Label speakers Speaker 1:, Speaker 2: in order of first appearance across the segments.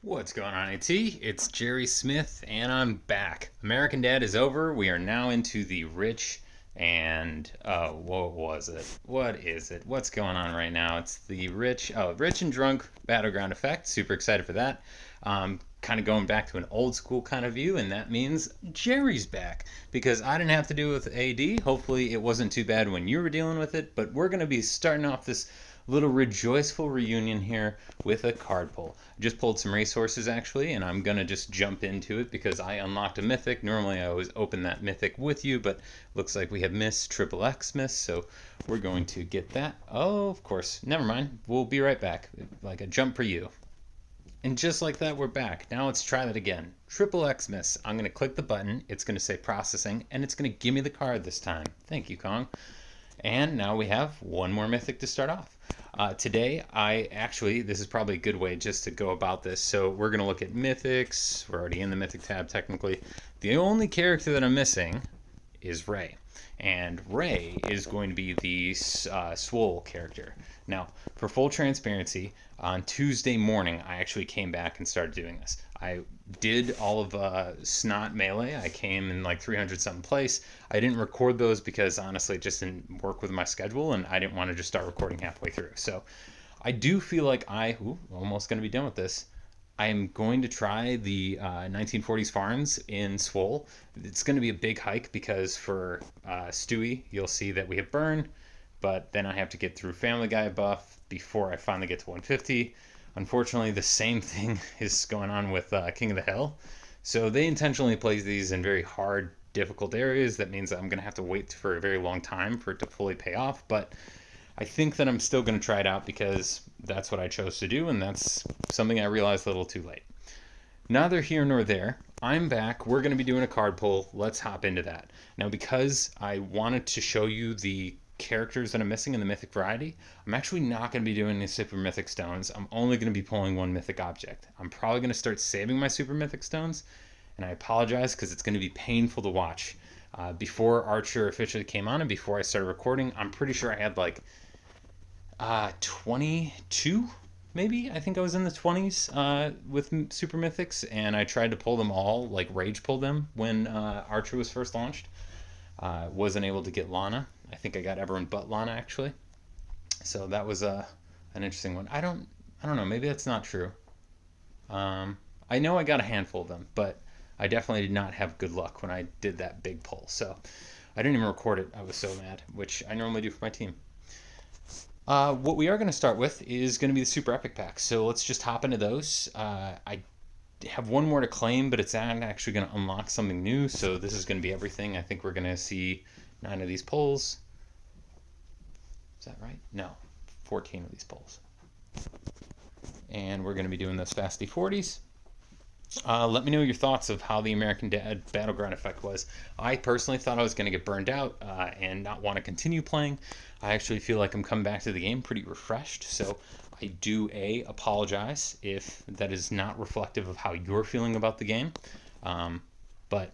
Speaker 1: What's going on, AT? It's Jerry Smith, and I'm back. American Dad is over. We are now into the rich and what was it? What is it? What's going on right now? It's the rich and drunk battleground effect. Super excited for that. Kind of going back to an old school kind of view, and that means Jerry's back because I didn't have to do it with AD. Hopefully, it wasn't too bad when you were dealing with it, but we're going to be starting off this little rejoiceful reunion here with a card pull. I just pulled some resources actually, and I'm gonna just jump into it because I unlocked a mythic. Normally I always open that mythic with you, but looks like we have missed triple X miss, so we're going to get that. Oh, of course, never mind. We'll be right back. Like a jump for you. And just like that, we're back. Now let's try that again. Triple X miss. I'm going to click the button. It's going to say processing, and it's going to give me the card this time. Thank you, Kong. And now we have one more mythic to start off. Today, this is probably a good way just to go about this. So we're going to look at mythics. We're already in the mythic tab technically. The only character that I'm missing is Ray. And Ray is going to be the Swole character. Now, for full transparency, on Tuesday morning, I actually came back and started doing this. I did all of Snot Melee. I came in like 300 something place. I didn't record those because honestly it just didn't work with my schedule and I didn't want to just start recording halfway through. So I do feel like almost going to be done with this. I am going to try the 1940s Farms in Swole. It's going to be a big hike because for Stewie, you'll see that we have Burn, but then I have to get through Family Guy buff before I finally get to 150. Unfortunately, the same thing is going on with King of the Hill. So they intentionally place these in very hard, difficult areas. That means I'm going to have to wait for a very long time for it to fully pay off. But I think that I'm still going to try it out because that's what I chose to do, and that's something I realized a little too late. Neither here nor there. I'm back. We're going to be doing a card pull. Let's hop into that. Now, because I wanted to show you the characters that I'm missing in the mythic variety, I'm actually not going to be doing any super mythic stones. I'm only going to be pulling one mythic object. I'm probably going to start saving my super mythic stones, and I apologize because it's going to be painful to watch. Before Archer officially came on and before I started recording, I'm pretty sure I had like 22 maybe. I think I was in the 20s with super mythics, and I tried to pull them all, like rage pull them when Archer was first launched. Wasn't able to get Lana. I think I got everyone but Lana actually. So that was an interesting one. I don't know. Maybe that's not true. I know I got a handful of them, but I definitely did not have good luck when I did that big pull. So I didn't even record it. I was so mad, which I normally do for my team. What we are going to start with is going to be the super epic pack. So let's just hop into those. I have one more to claim, but it's actually going to unlock something new. So this is going to be everything. I think we're going to see 9 of these pulls. Is that right? No, 14 of these pulls. And we're going to be doing those Fasty 40s. Let me know your thoughts of how the American Dad Battleground effect was. I personally thought I was going to get burned out and not want to continue playing. I actually feel like I'm coming back to the game pretty refreshed, so I do apologize if that is not reflective of how you're feeling about the game. But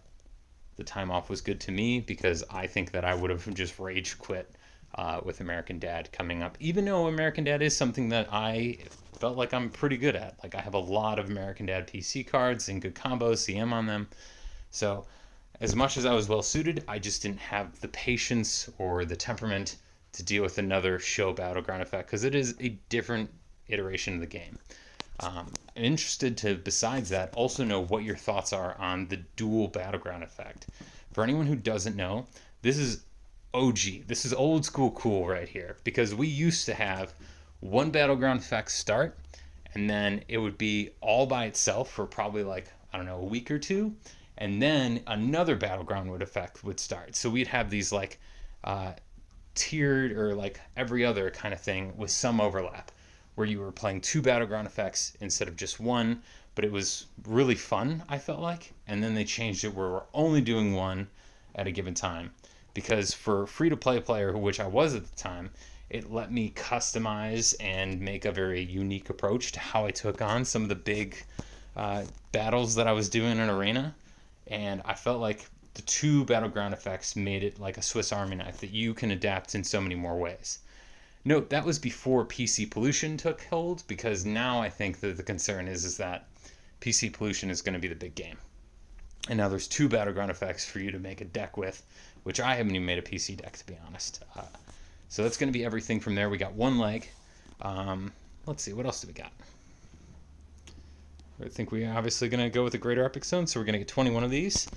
Speaker 1: the time off was good to me because I think that I would have just rage quit with American Dad coming up, even though American Dad is something that I felt like I'm pretty good at. Like I have a lot of American Dad PC cards and good combos, CM on them. So as much as I was well suited, I just didn't have the patience or the temperament to deal with another show battleground effect because it is a different iteration of the game. I'm interested to, besides that, also know what your thoughts are on the dual battleground effect. For anyone who doesn't know, this is OG. This is old school cool right here because we used to have one battleground effect start and then it would be all by itself for probably like, I don't know, a week or two, and then another battleground effect would start. So we'd have these like tiered or like every other kind of thing with some overlap where you were playing 2 battleground effects instead of just one, but it was really fun, I felt like. And then they changed it where we're only doing one at a given time because for free-to-play player, which I was at the time, it let me customize and make a very unique approach to how I took on some of the big battles that I was doing in Arena. And I felt like the 2 battleground effects made it like a Swiss Army knife that you can adapt in so many more ways. Note, that was before PC pollution took hold, because now I think that the concern is that PC pollution is going to be the big game. And now there's 2 battleground effects for you to make a deck with, which I haven't even made a PC deck, to be honest. So that's going to be everything from there. We got 1 leg. Let's see, what else do we got? I think we're obviously going to go with the Greater Epic Stone, so we're going to get 21 of these.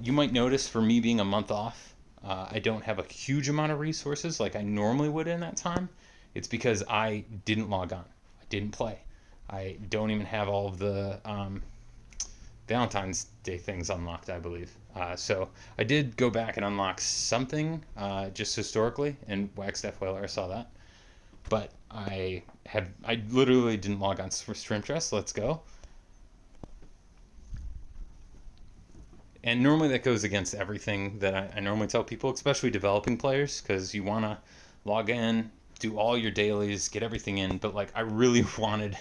Speaker 1: You might notice, for me being a month off, I don't have a huge amount of resources like I normally would in that time. It's because I didn't log on. I didn't play. I don't even have all of the Valentine's Day things unlocked, I believe. So I did go back and unlock something just historically, and Wax Death Whaler, I saw that. But I literally didn't log on for Stream Dress. Let's go. And normally that goes against everything that I normally tell people, especially developing players, because you want to log in, do all your dailies, get everything in. But like, I really wanted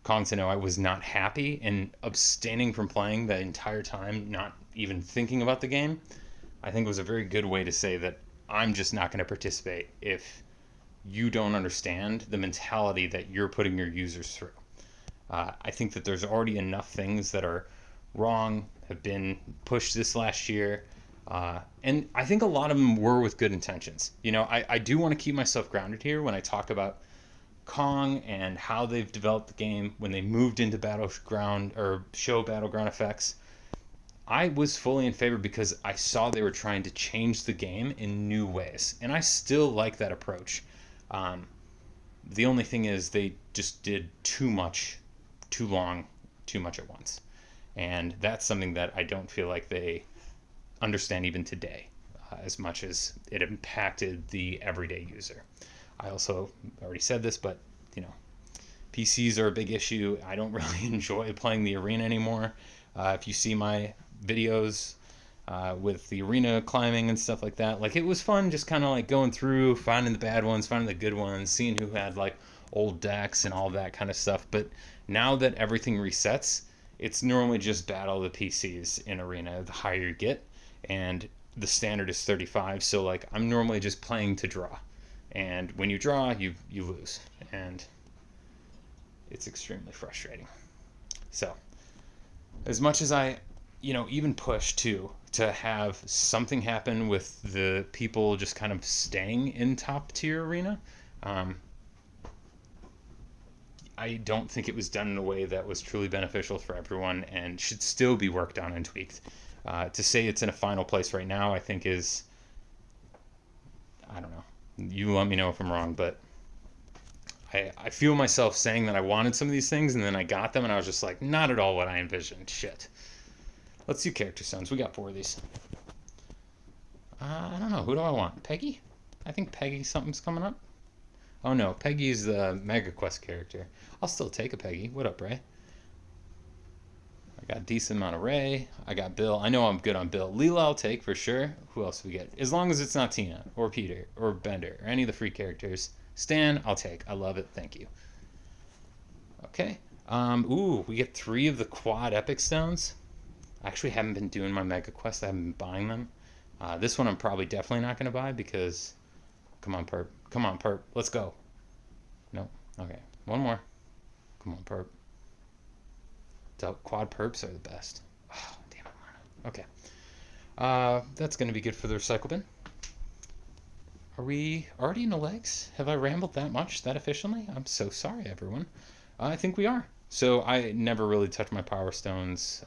Speaker 1: Kong to know I was not happy, and abstaining from playing the entire time, not even thinking about the game, I think was a very good way to say that I'm just not going to participate if you don't understand the mentality that you're putting your users through. I think that there's already enough things that are wrong, have been pushed this last year, and I think a lot of them were with good intentions. You know, I do want to keep myself grounded here when I talk about Kong and how they've developed the game when they moved into battleground or show battleground effects. I was fully in favor because I saw they were trying to change the game in new ways, and I still like that approach. The only thing is they just did too much, too long, too much at once. And that's something that I don't feel like they understand even today, as much as it impacted the everyday user. I also already said this, but you know, PCs are a big issue. I don't really enjoy playing the arena anymore. If you see my videos with the arena climbing and stuff like that, like, it was fun just kind of like going through, finding the bad ones, finding the good ones, seeing who had like old decks and all that kind of stuff. But now that everything resets, it's normally just battle the PCs in arena the higher you get, and the standard is 35, so like, I'm normally just playing to draw, and when you draw, you lose, and it's extremely frustrating. So as much as I, you know, even push to have something happen with the people just kind of staying in top tier arena, I don't think it was done in a way that was truly beneficial for everyone, and should still be worked on and tweaked. To say it's in a final place right now, I think is, I don't know. You let me know if I'm wrong, but I feel myself saying that I wanted some of these things, and then I got them, and I was just like, not at all what I envisioned. Shit. Let's do character stones. We got 4 of these. I don't know. Who do I want? Peggy? I think Peggy something's coming up. Oh no, Peggy's the Mega Quest character. I'll still take a Peggy. What up, Ray? I got a decent amount of Ray. I got Bill. I know I'm good on Bill. Leela I'll take for sure. Who else do we get? As long as it's not Tina or Peter or Bender or any of the free characters. Stan, I'll take. I love it. Thank you. Okay. Ooh, we get 3 of the quad epic stones. I actually haven't been doing my Mega Quest. I haven't been buying them. This one I'm probably definitely not going to buy because... Come on, Perp. Come on, Perp. Let's go. Nope. Okay. One more. Come on, Perp. Quad Perps are the best. Oh, damn it, Lana. Okay. That's going to be good for the recycle bin. Are we already in the legs? Have I rambled that much, that efficiently? I'm so sorry, everyone. I think we are. So I never really touched my Power Stones.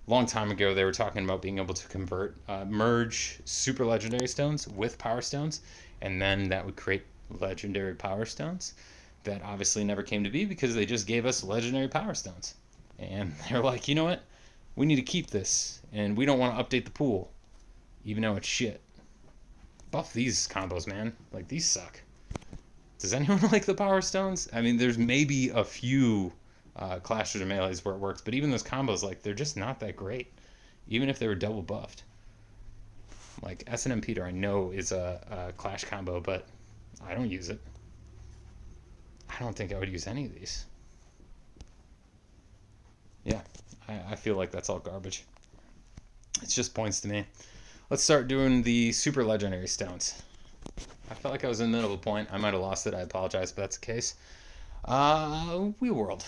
Speaker 1: Long time ago, they were talking about being able to convert, merge super legendary stones with power stones, and then that would create legendary power stones. That obviously never came to be because they just gave us legendary power stones. And they're like, you know what? We need to keep this, and we don't want to update the pool, even though it's shit. Buff these combos, man. Like, these suck. Does anyone like the power stones? I mean, there's maybe a few Clashers or Melees where it works, but even those combos, like, they're just not that great, even if they were double buffed. Like, S&M Peter I know is a Clash combo, but I don't use it. I don't think I would use any of these. Yeah, I feel like that's all garbage. It's just points to me. Let's start doing the super legendary stones. I felt like I was in the middle of a point. I might have lost it. I apologize if that's the case. Wheel World.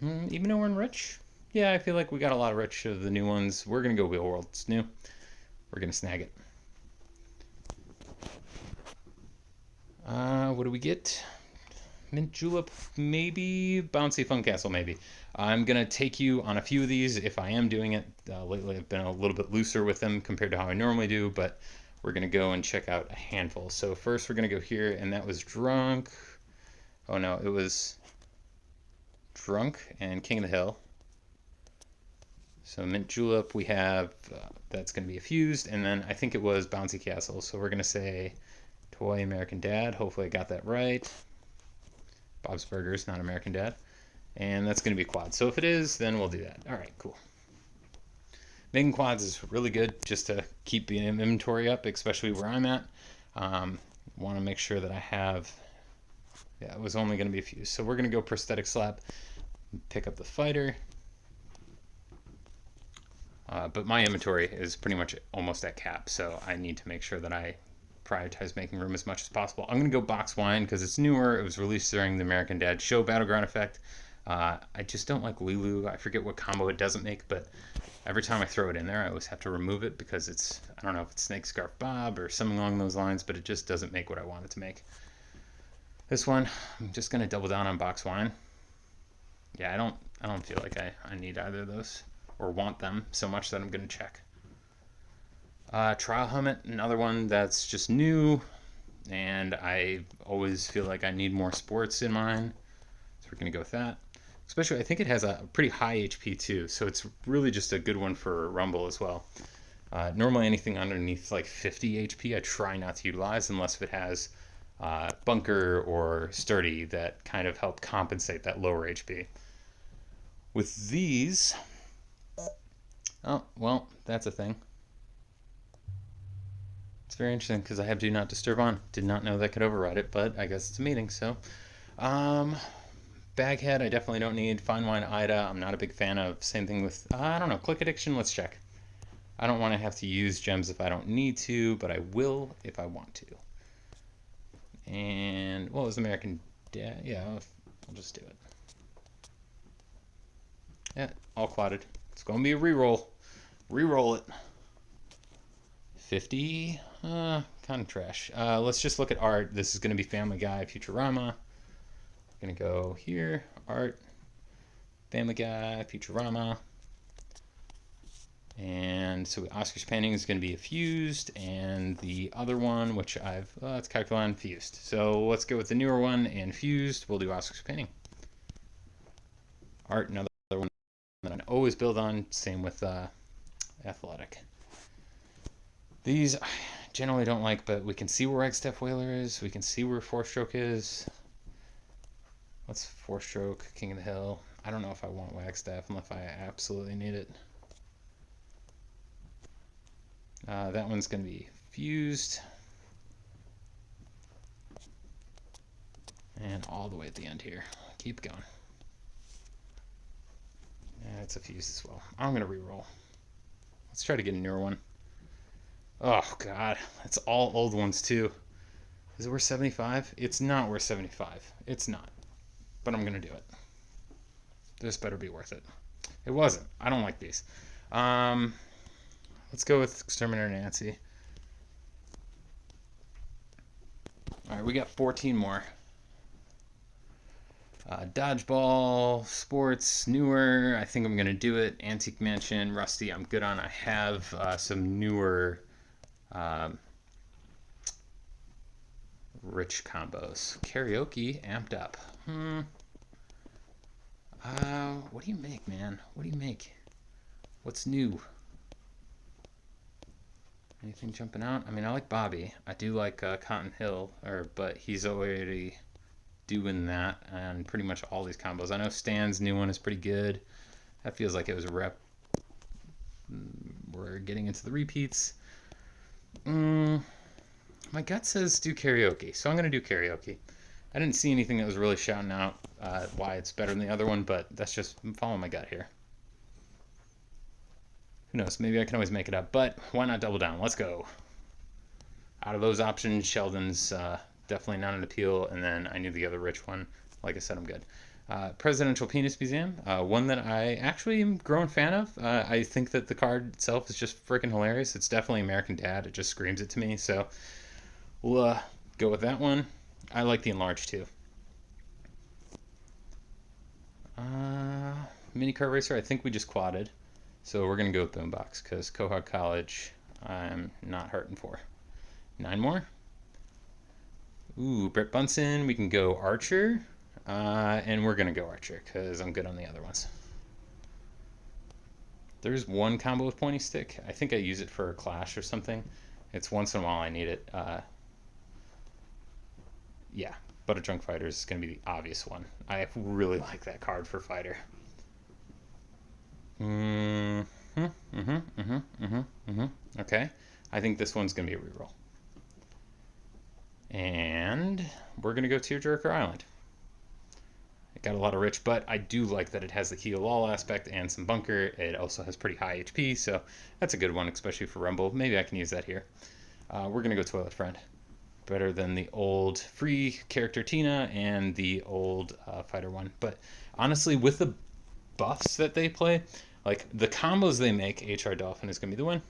Speaker 1: Even though we're in rich, yeah, I feel like we got a lot of rich of the new ones. We're gonna go Wheel World. It's new. We're gonna snag it. What do we get? Mint Julep, maybe. Bouncy Fun Castle, maybe. I'm gonna take you on a few of these if I am doing it. Lately, I've been a little bit looser with them compared to how I normally do, but we're gonna go and check out a handful. So first, we're gonna go here, and that was Drunk. Oh no, it was Drunk and King of the Hill. So Mint Julep, we have that's gonna be a fused, and then I think it was Bouncy Castle. So we're gonna say Toy American Dad. Hopefully, I got that right. Bob's Burgers, not American Dad. And that's going to be quad. So if it is, then we'll do that. All right, cool. Making quads is really good just to keep the inventory up, especially where I'm at. Want to make sure that I have, yeah, it was only going to be a few. So we're going to go prosthetic slap, pick up the fighter. But my inventory is pretty much almost at cap, so I need to make sure that I prioritize making room as much as possible. I'm going to go box wine because it's newer. It was released during the American Dad show Battleground effect. I just don't like Lulu. I forget what combo it doesn't make, but every time I throw it in there, I always have to remove it because it's, I don't know if it's Snake Scarf Bob or something along those lines, but it just doesn't make what I want it to make. This one, I'm just going to double down on box wine. Yeah, I don't feel like I need either of those or want them so much that I'm going to check. Trial Helmet, another one that's just new, and I always feel like I need more sports in mine, so we're going to go with that. Especially, I think it has a pretty high HP too, so it's really just a good one for Rumble as well. Normally anything underneath like 50 HP I try not to utilize unless if it has Bunker or Sturdy that kind of help compensate that lower HP. With these, oh, well, that's a thing. It's very interesting because I have Do Not Disturb on. Did not know that could override it, but I guess it's a meeting, so. Baghead, I definitely don't need. Fine Wine Ida, I'm not a big fan of. Same thing with, I don't know, Click Addiction, let's check. I don't want to have to use gems if I don't need to, but I will if I want to. And, what was American Dad? Yeah, I'll just do it. Yeah, all clotted. It's going to be a reroll. Reroll it. 50, kind of trash. Let's just look at art. This is going to be Family Guy, Futurama. We're going to go here, art, Family Guy, Futurama. And so Oscar's painting is going to be a fused, and the other one, which it's Calculon fused. So let's go with the newer one and fused. We'll do Oscar's painting. Art, another one that I always build on. Same with athletic. These I generally don't like, but we can see where Egg-Step Whaler is. We can see where Four-Stroke is. What's Four-Stroke? King of the Hill. I don't know if I want Wagstaff unless I absolutely need it. That one's going to be fused. And all the way at the end here. Keep going. Yeah, it's a fused as well. I'm going to reroll. Let's try to get a newer one. Oh, God. It's all old ones, too. Is it worth 75? It's not worth 75. It's not. But I'm going to do it. This better be worth it. It wasn't. I don't like these. Let's go with Exterminator Nancy. Alright, we got 14 more. Dodgeball, Sports, newer. I think I'm going to do it. Antique Mansion, Rusty, I'm good on. I have some newer rich combos. Karaoke, amped up. What do you make, man? What do you make? What's new? Anything jumping out? I mean, I like Bobby. I do like Cotton Hill, but he's already doing that on pretty much all these combos. I know Stan's new one is pretty good. That feels like it was a rep. We're getting into the repeats. My gut says do karaoke, so I'm going to do karaoke. I didn't see anything that was really shouting out why it's better than the other one, but that's just, I'm following my gut here. Who knows? Maybe I can always make it up, but why not double down? Let's go. Out of those options, Sheldon's definitely not an appeal, and then I knew the other rich one. Like I said, I'm good. Presidential Penis Museum, one that I actually am a growing fan of. I think that the card itself is just freaking hilarious. It's definitely American Dad. It just screams it to me. So we'll go with that one. I like the enlarged too. Mini Kart Racer, I think we just quadded. So we're going to go with Boombox because Quahog College I'm not hurting for. 9 more. Ooh, Brett Bunsen. We can go Archer. And we're going to go Archer because I'm good on the other ones. There's one combo with Pointy Stick. I think I use it for a Clash or something. It's once in a while I need it. Yeah, Butter Chunk Fighter is going to be the obvious one. I really like that card for Fighter. Okay. I think this one's going to be a reroll. And we're going to go Tearjerker Island. It got a lot of rich, but I do like that it has the heal all aspect and some bunker. It also has pretty high HP, so that's a good one, especially for Rumble. Maybe I can use that here. We're going to go Toilet Friend. Better than the old free character Tina and the old fighter one. But honestly, with the buffs that they play, like the combos they make, HR Dolphin is going to be the win.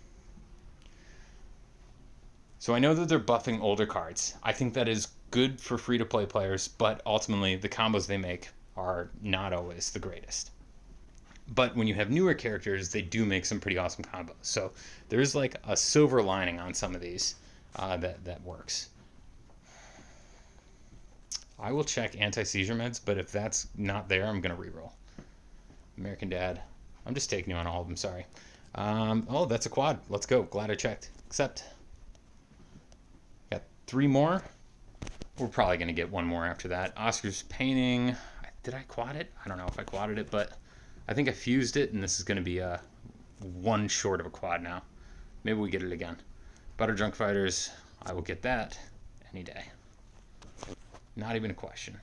Speaker 1: So I know that they're buffing older cards. I think that is good for free-to-play players, but ultimately the combos they make are not always the greatest. But when you have newer characters, they do make some pretty awesome combos. So there's like a silver lining on some of these that works. I will check anti-seizure meds, but if that's not there, I'm going to reroll. American Dad. I'm just taking you on all of them, sorry. Oh, that's a quad. Let's go. Glad I checked. Accept. Got 3 more. We're probably going to get 1 more after that. Oscar's Painting. Did I quad it? I don't know if I quadded it, but I think I fused it, and this is going to be a 1 short of a quad now. Maybe we get it again. Butter Drunk Fighters. I will get that any day. Not even a question.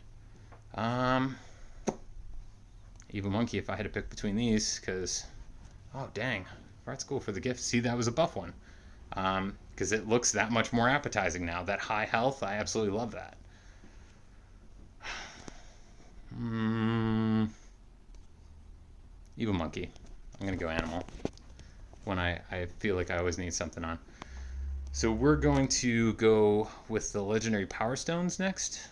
Speaker 1: Evil Monkey, if I had to pick between these, because... Oh, dang. Art School for the gift. See, that was a buff one. Because it looks that much more appetizing now. That high health, I absolutely love that. Evil Monkey. I'm going to go Animal. When I feel like I always need something on. So we're going to go with the Legendary Power Stones next.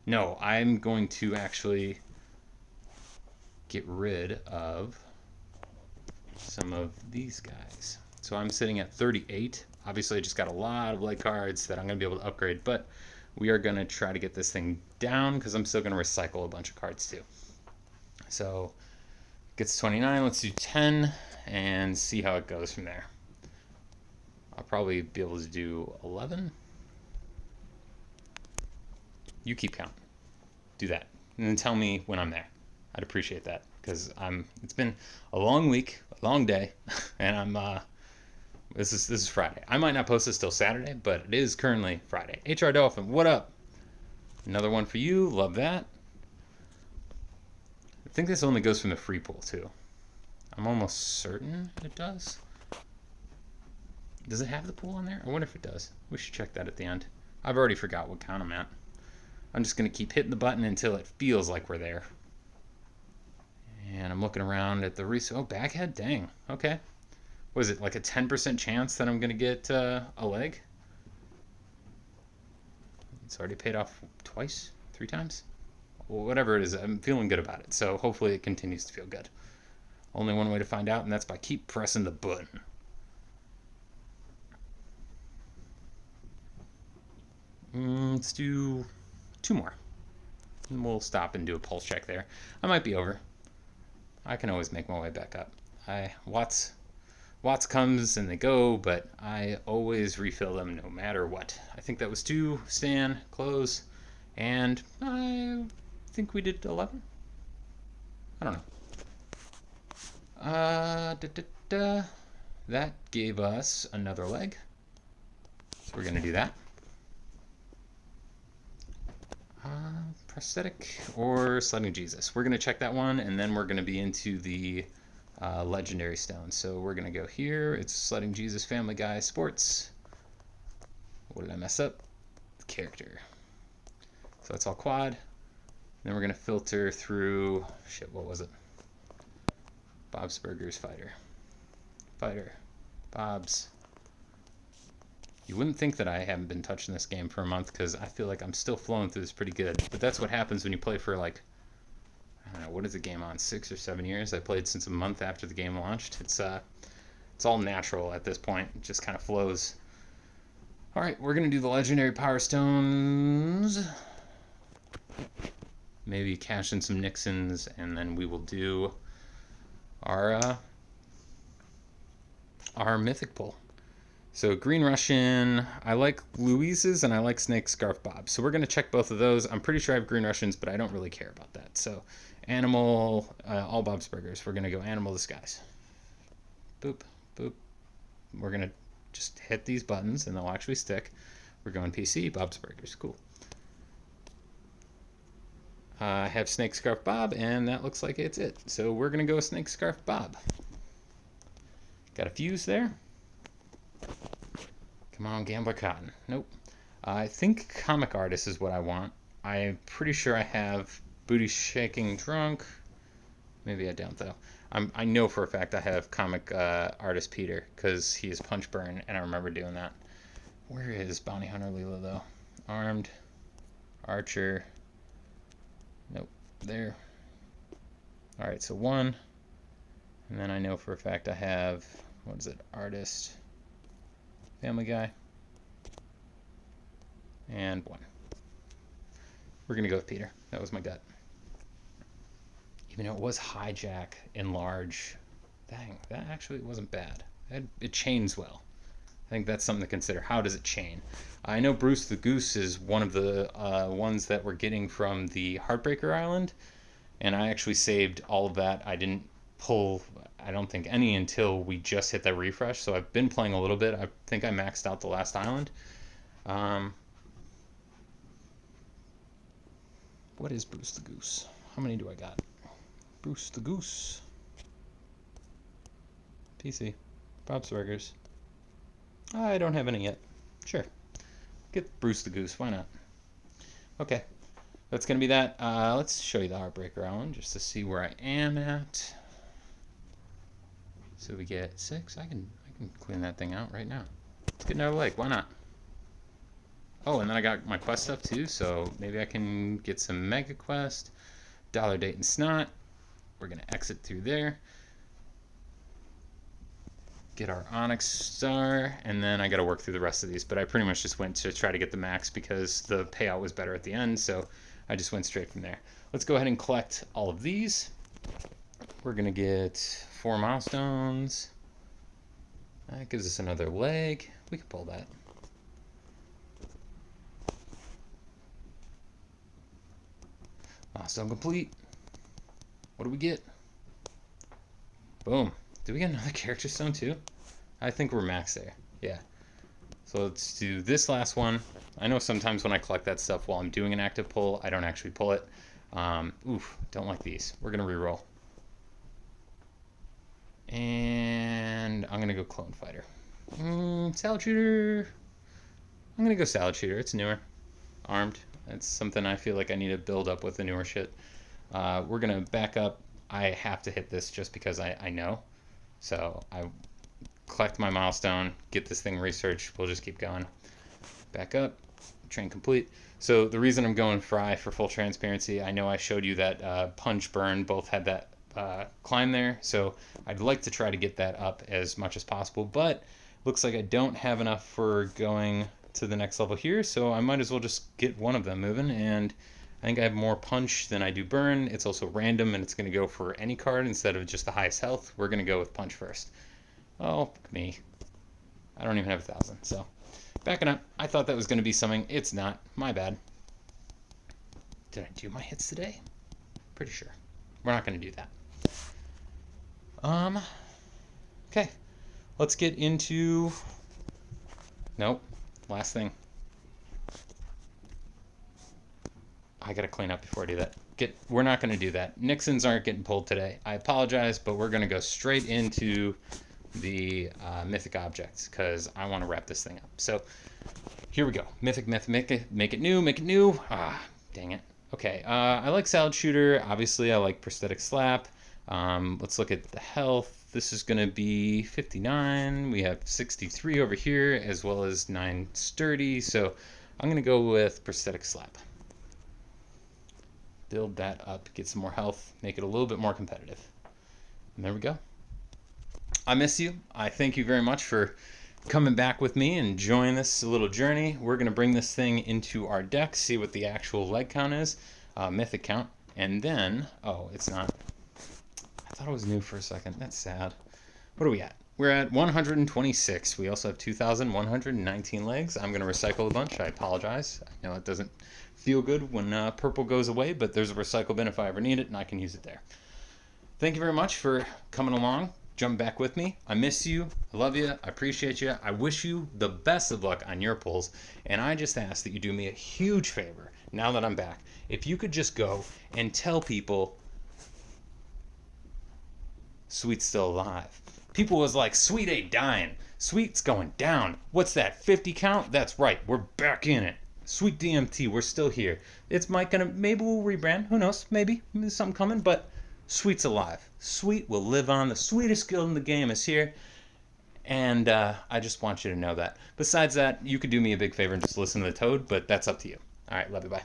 Speaker 1: No, I'm going to actually get rid of some of these guys. So I'm sitting at 38. Obviously, I just got a lot of light cards that I'm going to be able to upgrade, but we are going to try to get this thing down because I'm still going to recycle a bunch of cards too. So gets 29. Let's do 10 and see how it goes from there. I'll probably be able to do 11. You keep count. Do that. And then tell me when I'm there. I'd appreciate that because it's been a long week, a long day, and this is Friday. I might not post this till Saturday, but it is currently Friday. HR Dolphin, what up? Another one for you. Love that. I think this only goes from the free pool too. I'm almost certain it does. Does it have the pool on there? I wonder if it does. We should check that at the end. I've already forgot what count I'm at. I'm just going to keep hitting the button until it feels like we're there. And I'm looking around at the oh, backhead? Dang. Okay. Was it like a 10% chance that I'm going to get a leg? It's already paid off twice? 3 times? Well, whatever it is, I'm feeling good about it. So hopefully it continues to feel good. Only one way to find out, and that's by keep pressing the button. Let's do 2 more. And we'll stop and do a pulse check there. I might be over. I can always make my way back up. Watts comes and they go, but I always refill them no matter what. I think that was 2. Stan, close, and I think we did 11. I don't know. That gave us another leg. So we're going to do that. Prosthetic or Sledding Jesus. We're going to check that one, and then we're going to be into the Legendary Stone. So we're going to go here. It's Sledding Jesus, Family Guy, Sports. What did I mess up? Character. So that's all quad. Then we're going to filter through, shit, what was it? Bob's Burgers Fighter. Bob's. You wouldn't think that I haven't been touching this game for a month because I feel like I'm still flowing through this pretty good. But that's what happens when you play for like, I don't know, what is the game on? 6 or 7 years? I played since a month after the game launched. It's all natural at this point. It just kind of flows. All right, we're going to do the legendary Power Stones. Maybe cash in some Nixons, and then we will do our mythic pull. So Green Russian, I like Louise's and I like Snake Scarf Bob. So we're going to check both of those. I'm pretty sure I have Green Russians, but I don't really care about that. So Animal, all Bob's Burgers. We're going to go Animal Disguise. Boop, boop. We're going to just hit these buttons and they'll actually stick. We're going PC, Bob's Burgers. Cool. I have Snake Scarf Bob, and that looks like it's it. So we're going to go with Snake Scarf Bob. Got a fuse there. Come on, Gambler Cotton. Nope. I think Comic Artist is what I want. I'm pretty sure I have Booty Shaking Drunk. Maybe I don't, though. I know for a fact I have Comic Artist Peter, because he is Punch Burn, and I remember doing that. Where is Bounty Hunter Leela, though? Armed. Archer. Nope. There. Alright, so 1. And then I know for a fact I have, what is it? Artist. Family Guy. And 1. We're going to go with Peter. That was my gut. Even though it was Hijack in large. Dang, that actually wasn't bad. It chains well. I think that's something to consider. How does it chain? I know Bruce the Goose is one of the ones that we're getting from the Heartbreaker Island. And I actually saved all of that. I didn't pull, I don't think, any until we just hit that refresh. So I've been playing a little bit. I think I maxed out the last island. What is Bruce the Goose? How many do I got? Bruce the Goose. PC. Bob's Burgers. I don't have any yet. Sure. Get Bruce the Goose. Why not? Okay. That's going to be that. Let's show you the Heartbreaker Island just to see where I am at. So we get 6. I can clean that thing out right now. Let's get another leg. Why not? Oh, and then I got my quest stuff too, so maybe I can get some Mega Quest. Dollar Date and Snot. We're going to exit through there. Get our Onyx Star, and then I got to work through the rest of these, but I pretty much just went to try to get the max because the payout was better at the end, so I just went straight from there. Let's go ahead and collect all of these. We're going to get 4 milestones. That gives us another leg. We can pull that. Milestone complete. What do we get? Boom. Did we get another character stone too? I think we're maxed there. Yeah. So let's do this last one. I know sometimes when I collect that stuff while I'm doing an active pull, I don't actually pull it. Oof, don't like these. We're going to reroll. And I'm going to go Clone Fighter. Salad Shooter. I'm going to go Salad Shooter. It's newer. Armed. That's something I feel like I need to build up with the newer shit. We're going to back up. I have to hit this just because I know. So I collect my milestone, get this thing researched. We'll just keep going. Back up. Train complete. So the reason I'm going Fry for full transparency, I know I showed you that Punch Burn both had that climb there. So I'd like to try to get that up as much as possible. But looks like I don't have enough for going to the next level here, so I might as well just get one of them moving. And I think I have more punch than I do burn. It's also random, and it's going to go for any card instead of just the highest health. We're going to go with punch first. Oh, me. I don't even have 1,000, so backing up. I thought that was going to be something. It's not. My bad. Did I do my hits today? Pretty sure. We're not going to do that. Okay. Let's get into... Nope. Last thing. I gotta clean up before I do that. We're not gonna do that. Nixons aren't getting pulled today. I apologize, but we're gonna go straight into the mythic objects because I want to wrap this thing up. So here we go. Mythic, make it new. Ah, dang it. Okay, I like Salad Shooter. Obviously, I like Prosthetic Slap. Let's look at the health. This is going to be 59. We have 63 over here, as well as 9 Sturdy. So I'm going to go with Prosthetic Slap. Build that up, get some more health, make it a little bit more competitive. And there we go. I miss you. I thank you very much for coming back with me and join this little journey. We're going to bring this thing into our deck, see what the actual leg count is, mythic count, and then, oh, it's not. I thought it was new for a second. That's sad. What are we at? We're at 126. We also have 2,119 legs. I'm going to recycle a bunch. I apologize. I know it doesn't feel good when purple goes away, but there's a recycle bin if I ever need it, and I can use it there. Thank you very much for coming along. Jump back with me. I miss you. I love you. I appreciate you. I wish you the best of luck on your pulls. And I just ask that you do me a huge favor now that I'm back. If you could just go and tell people Sweet's still alive. People was like, Sweet ain't dying. Sweet's going down. What's that, 50 count? That's right. We're back in it. Sweet DMT, we're still here. It's Mike gonna, maybe we'll rebrand. Who knows? Maybe. There's something coming, but Sweet's alive. Sweet will live on. The sweetest guild in the game is here. And I just want you to know that. Besides that, you could do me a big favor and just listen to the Toad, but that's up to you. All right, love you, bye.